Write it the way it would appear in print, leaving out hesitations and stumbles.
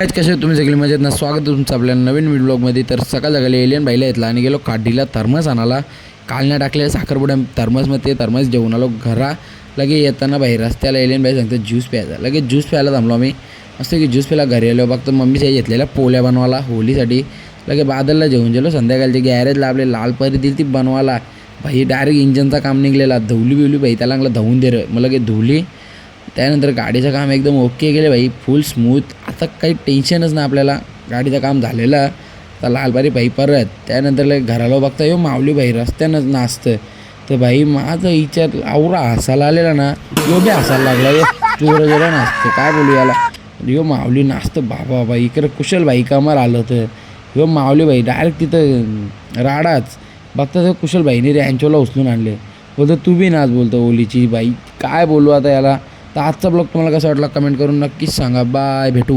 आज कसे तुम्ही सगळे मजेत ना. स्वागत आहे तुमचं आपल्या नवीन व्हिडिओ ब्लॉगमध्ये. तर सकाळ सकाळी एलियन बाईला येतला आणि गेलो काढीला थर्मस आणाला. कालण्या टाकले साखरपुड्या थर्मसमध्ये ते थर्मस जेवून आलो घरा. लगे येताना बाई रस्त्याला एलियन बाई सांगते ज्यूस प्यायचा. लगेच ज्यूस प्यायला थांबलो आम्ही. मस्त की ज्यूस प्यायला घरी आलो. फक्त मम्मीच्या घेतलेल्या पोळ्या बनवायला होलीसाठी. लगे बादलला जेवून गेलो. संध्याकाळचे गॅरेजला आपले लाल परी दिली ती बनवायला. भाई डायरेक्ट इंजनचा काम निघलेला. धवली बिवली बाई त्याला लागला धवून दे रे. मग लगे धुवली. त्यानंतर गाडीचं काम एकदम ओके गेले भाई, फुल स्मूथ. आता काही टेन्शनच ना आपल्याला. गाडीचं काम झालेलं. आता लालबारी भाई परत. त्यानंतर लगे घराला बघता येऊ माऊली भाई रस्त्यानंच नाचतं. तर भाई माझं विचार आवरा हसायला आलेला ना. यो बी हसायला लागला. यो जोरा जोरा नाचतं. काय बोलू याला. यो माऊली नाचतं बाबा बाई. इकडे कुशल भाई कामावर आलं तर यो माऊली भाई डायरेक्ट तिथं राडाच. बघता तर कुशल भाईने रँचोला उचलून आणले. बोलतो तू बी नाच. बोलतो ओलीची बाई. काय बोलू आता याला. तर आजचा ब्लॉग तुम्हाला कसा वाटला कमेंट करून नक्कीच सांगा. बाय, भेटू.